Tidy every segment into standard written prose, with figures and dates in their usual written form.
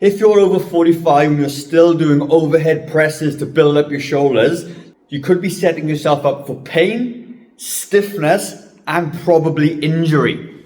If you're over 45 and you're still doing overhead presses to build up your shoulders, you could be setting yourself up for pain, stiffness, and probably injury.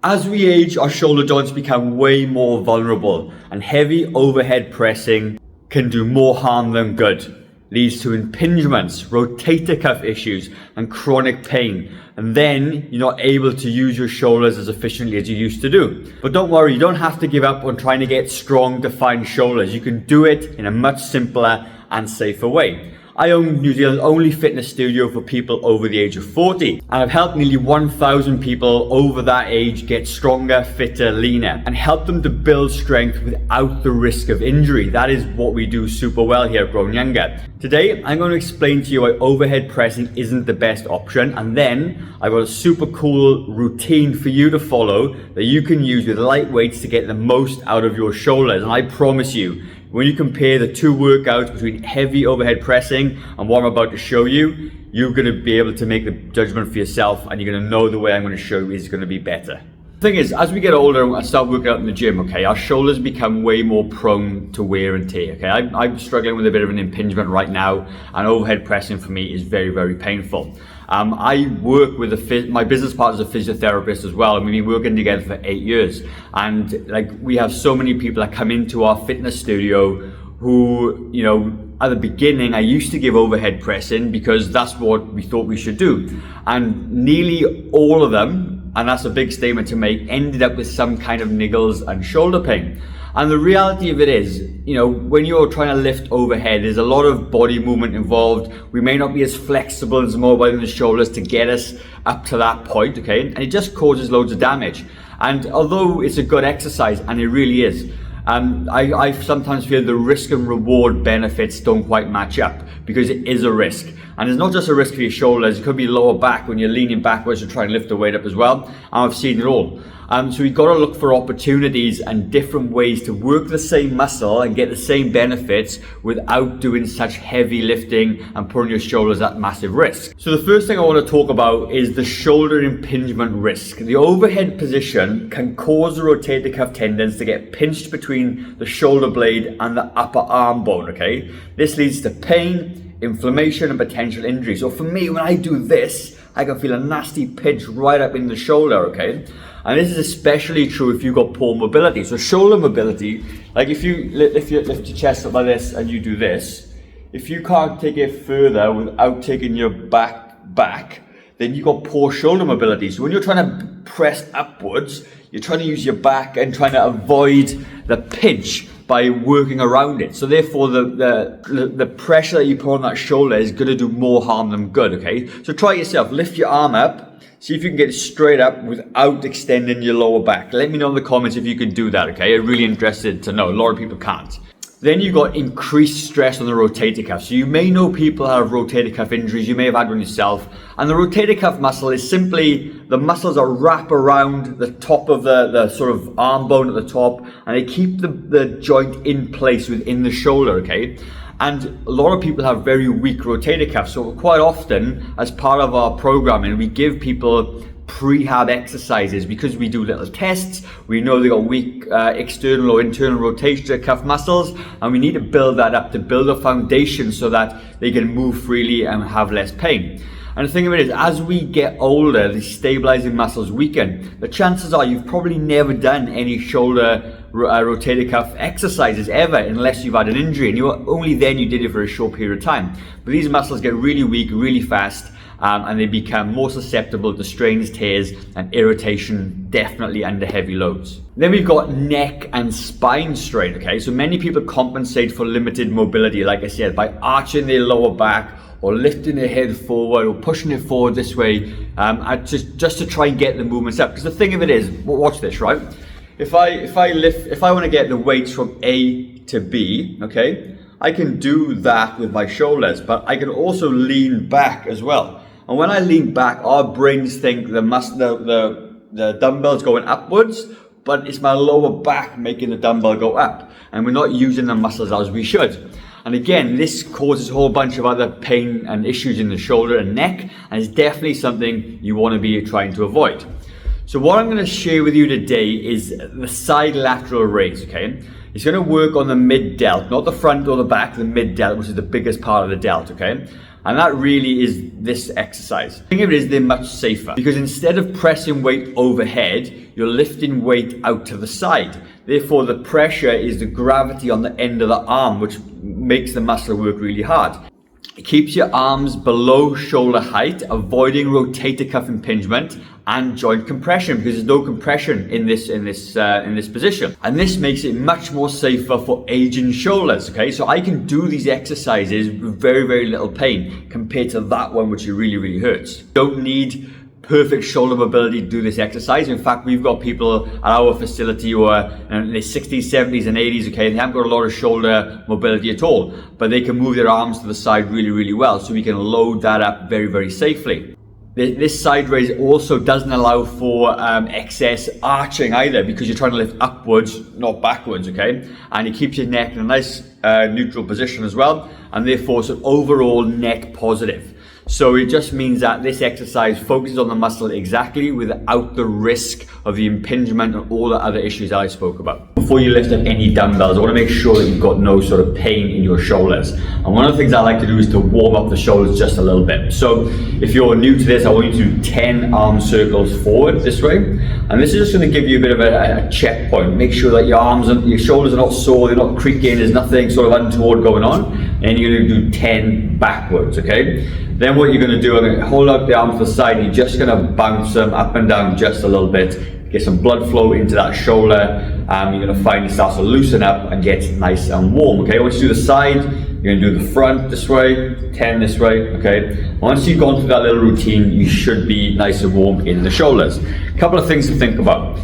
As we age, our shoulder joints become way more vulnerable, and heavy overhead pressing can do more harm than good. Leads to impingements, rotator cuff issues, and chronic pain. And then you're not able to use your shoulders as efficiently as you used to do. But don't worry, you don't have to give up on trying to get strong, defined shoulders. You can do it in a much simpler and safer way. I own New Zealand's only fitness studio for people over the age of 40, and I've helped nearly 1,000 people over that age get stronger, fitter, leaner, and help them to build strength without the risk of injury. That is what we do super well here at Grown Younger. Today, I'm going to explain to you why overhead pressing isn't the best option, and then I've got a super cool routine for you to follow that you can use with light weights to get the most out of your shoulders. And I promise you, when you compare the two workouts between heavy overhead pressing and what I'm about to show you, you're going to be able to make the judgment for yourself, and you're going to know the way I'm going to show you is going to be better. The thing is, as we get older and start working out in the gym, okay, our shoulders become way more prone to wear and tear, okay? I'm struggling with a bit of an impingement right now, and overhead pressing for me is very, very painful. I work with my business partner's a physiotherapist as well, and we've been working together for 8 years. And like, we have so many people that come into our fitness studio who, you know, at the beginning, I used to give overhead pressing because that's what we thought we should do. And nearly all of them, and that's a big statement to make, ended up with some kind of niggles and shoulder pain. And the reality of it is, you know, when you're trying to lift overhead, there's a lot of body movement involved. We may not be as flexible and as mobile in the shoulders to get us up to that point, okay? And it just causes loads of damage. And although it's a good exercise, and it really is, I sometimes feel the risk and reward benefits don't quite match up, because it is a risk. And it's not just a risk for your shoulders, it could be lower back when you're leaning backwards to try and lift the weight up as well. And I've seen it all. So we've got to look for opportunities and different ways to work the same muscle and get the same benefits without doing such heavy lifting and putting your shoulders at massive risk. So the first thing I want to talk about is the shoulder impingement risk. The overhead position can cause the rotator cuff tendons to get pinched between the shoulder blade and the upper arm bone, okay? This leads to pain, inflammation, and potential injury. So for me, when I do this, I can feel a nasty pinch right up in the shoulder, okay? And this is especially true if you've got poor mobility. So shoulder mobility, like if you lift your chest up like this and you do this, if you can't take it further without taking your back, then you've got poor shoulder mobility. So when you're trying to press upwards, you're trying to use your back and trying to avoid the pinch by working around it. So therefore the pressure that you put on that shoulder is going to do more harm than good, okay? So try it yourself. Lift your arm up. See if you can get it straight up without extending your lower back. Let me know in the comments if you can do that, okay? I'm really interested to know. A lot of people can't. Then you've got increased stress on the rotator cuff. So you may know people have rotator cuff injuries. You may have had one yourself. And the rotator cuff muscle is simply the muscles that wrap around the top of the sort of arm bone at the top, and they keep the joint in place within the shoulder, okay? And a lot of people have very weak rotator cuffs. So quite often, as part of our programming, we give people prehab exercises because we do little tests. We know they got weak external or internal rotator cuff muscles, and we need to build that up to build a foundation so that they can move freely and have less pain. And the thing of it is, as we get older, the stabilizing muscles weaken. The chances are you've probably never done any shoulder rotator cuff exercises ever, unless you've had an injury, and only then you did it for a short period of time. But these muscles get really weak really fast, and they become more susceptible to strains, tears, and irritation, definitely under heavy loads. Then we've got neck and spine strain, okay? So many people compensate for limited mobility, like I said, by arching their lower back or lifting their head forward or pushing it forward this way, just to try and get the movements up. Because the thing of it is, watch this, right? If I want to get the weights from A to B, okay, I can do that with my shoulders, but I can also lean back as well. And when I lean back, our brains think the dumbbell's going upwards, but it's my lower back making the dumbbell go up, and we're not using the muscles as we should. And again, this causes a whole bunch of other pain and issues in the shoulder and neck, and it's definitely something you want to be trying to avoid. So what I'm going to share with you today is the side lateral raise, okay? It's going to work on the mid delt, not the front or the back, the mid delt, which is the biggest part of the delt, okay? And that really is this exercise. The thing of it is they're much safer because instead of pressing weight overhead, you're lifting weight out to the side. Therefore, the pressure is the gravity on the end of the arm, which makes the muscle work really hard. It keeps your arms below shoulder height, avoiding rotator cuff impingement and joint compression because there's no compression in this position. And this makes it much more safer for aging shoulders. Okay, so I can do these exercises with very, very little pain compared to that one, which really hurts. Don't need perfect shoulder mobility to do this exercise. In fact, we've got people at our facility who are in their 60s, 70s and 80s, okay, they haven't got a lot of shoulder mobility at all, but they can move their arms to the side really well, so we can load that up very safely. This side raise also doesn't allow for excess arching either because you're trying to lift upwards, not backwards, okay? And it keeps your neck in a nice neutral position as well, and therefore it's an overall net positive. So it just means that this exercise focuses on the muscle exactly without the risk of the impingement and all the other issues that I spoke about. Before you lift up any dumbbells, I want to make sure that you've got no sort of pain in your shoulders. And one of the things I like to do is to warm up the shoulders just a little bit. So if you're new to this, I want you to do 10 arm circles forward this way. And this is just going to give you a bit of a checkpoint. Make sure that your arms and your shoulders are not sore, they're not creaking, there's nothing sort of untoward going on. And you're going to do 10 backwards, okay? Then what you're going to do, I'm going to hold up the arms to the side and you're just going to bounce them up and down just a little bit. Get some blood flow into that shoulder. You're going to find it starts to loosen up and get nice and warm, okay? Once you do the side, you're going to do the front this way, 10 this way, okay? Once you've gone through that little routine, you should be nice and warm in the shoulders. A couple of things to think about.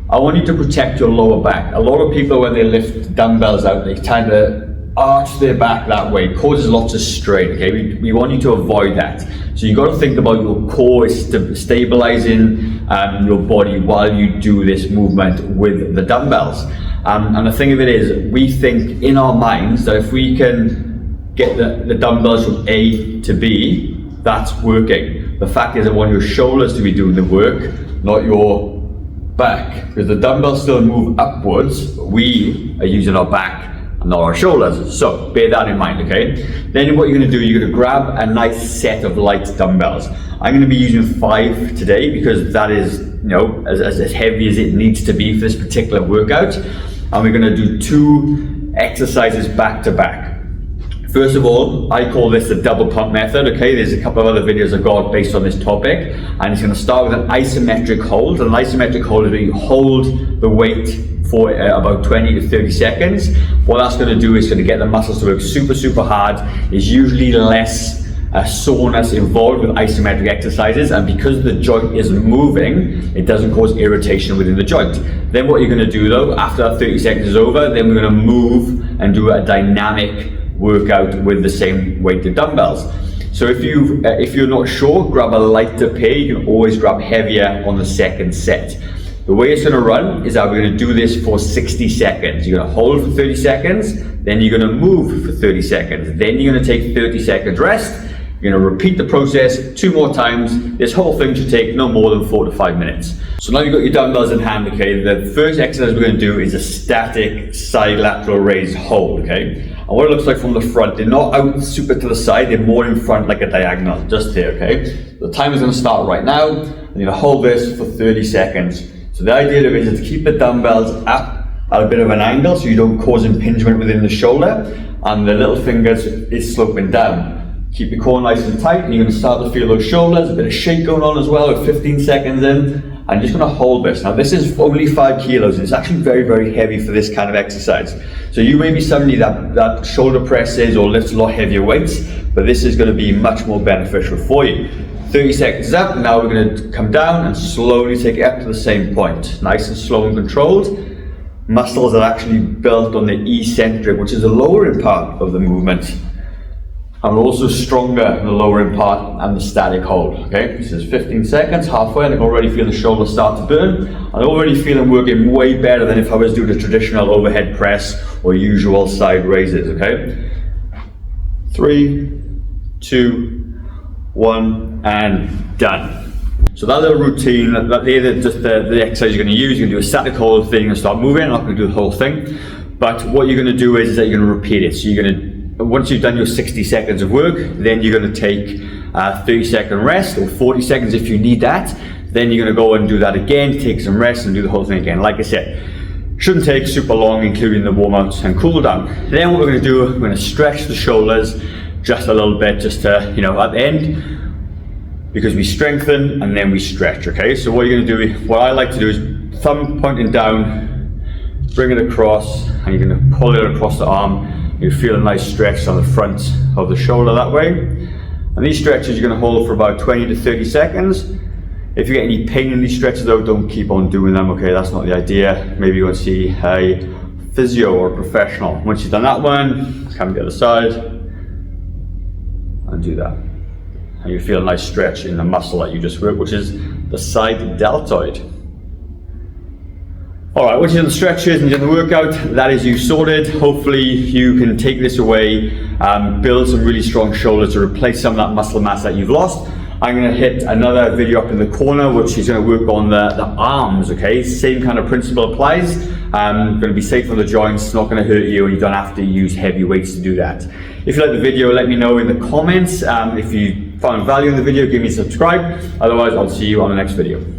I want you to protect your lower back. A lot of people, when they lift dumbbells out, they tend to arch their back that way. It causes lots of strain, okay? We want you to avoid that. So you've got to think about your core is stabilizing your body while you do this movement with the dumbbells. And the thing of it is, we think in our minds that if we can get the dumbbells from A to B, that's working. The fact is I want your shoulders to be doing the work, not your back. Because the dumbbells still move upwards, but we are using our back and not our shoulders. So bear that in mind, okay? Then what you're going to do, you're going to grab a nice set of light dumbbells. I'm going to be using 5 today because that is, you know, as heavy as it needs to be for this particular workout. And we're going to do 2 exercises back to back. First of all, I call this the double pump method, okay? There's a couple of other videos I've got based on this topic, and it's going to start with an isometric hold. And an isometric hold is where you hold the weight for about 20 to 30 seconds. What that's going to do is going to get the muscles to work super hard. There's usually less soreness involved with isometric exercises, and because the joint isn't moving, it doesn't cause irritation within the joint. Then what you're going to do though, after that 30 seconds is over, then we're going to move and do a dynamic workout with the same weighted dumbbells. So if you're not sure, grab a lighter pair. You can always grab heavier on the second set. The way it's going to run is that we're going to do this for 60 seconds. You're going to hold for 30 seconds, then you're going to move for 30 seconds, then you're going to take 30 seconds rest. You're going to repeat the process 2 more times. This whole thing should take no more than 4 to 5 minutes. So now you've got your dumbbells in hand, okay? The first exercise we're going to do is a static side lateral raise hold, okay? And what it looks like from the front, they're not out super to the side, they're more in front like a diagonal, just here, okay? The timer is going to start right now, and you're going to hold this for 30 seconds. So the idea of it is to keep the dumbbells up at a bit of an angle so you don't cause impingement within the shoulder, and the little fingers is sloping down. Keep your core nice and tight, and you're going to start to feel those shoulders, a bit of shake going on as well with 15 seconds in. I'm just going to hold this. Now this is only 5 kilos, and it's actually very heavy for this kind of exercise. So you may be somebody that shoulder presses or lifts a lot heavier weights, but this is going to be much more beneficial for you. 30 seconds is up, now we're going to come down and slowly take it up to the same point. Nice and slow and controlled. Muscles are actually built on the eccentric, which is the lowering part of the movement. And we're also stronger in the lowering part and the static hold, okay? This is 15 seconds, halfway, and I can already feel the shoulders start to burn. I already feel them working way better than if I was doing a traditional overhead press or usual side raises, okay? 3, 2, 1, and done. So that little routine, just the exercise you're going to use, you're going to do a static hold thing and start moving. I'm not going to do the whole thing. But what you're going to do is that you're going to repeat it. So you're going to, once you've done your 60 seconds of work, then you're going to take a 30-second rest, or 40 seconds if you need that. Then you're going to go and do that again, take some rest, and do the whole thing again. Like I said, shouldn't take super long, including the warm-ups and cool down. Then what we're going to do, we're going to stretch the shoulders just a little bit, just to, you know, at the end, because we strengthen and then we stretch, okay? So what you're going to do, what I like to do is thumb pointing down, bring it across, and you're going to pull it across the arm. You feel a nice stretch on the front of the shoulder that way. And these stretches you're going to hold for about 20 to 30 seconds. If you get any pain in these stretches though, don't keep on doing them, okay? That's not the idea. Maybe you want to see a physio or a professional. Once you've done that one, come to the other side and do that. And you feel a nice stretch in the muscle that you just worked, which is the side deltoid. All right, once you've done the stretches and you've done the workout, that is you sorted. Hopefully you can take this away, build some really strong shoulders to replace some of that muscle mass that you've lost. I'm going to hit another video up in the corner, which is going to work on the arms, okay? Same kind of principle applies. Going to be safe on the joints, not going to hurt you, and you don't have to use heavy weights to do that. If you like the video, let me know in the comments. If you found value in the video, give me a subscribe. Otherwise, I'll see you on the next video.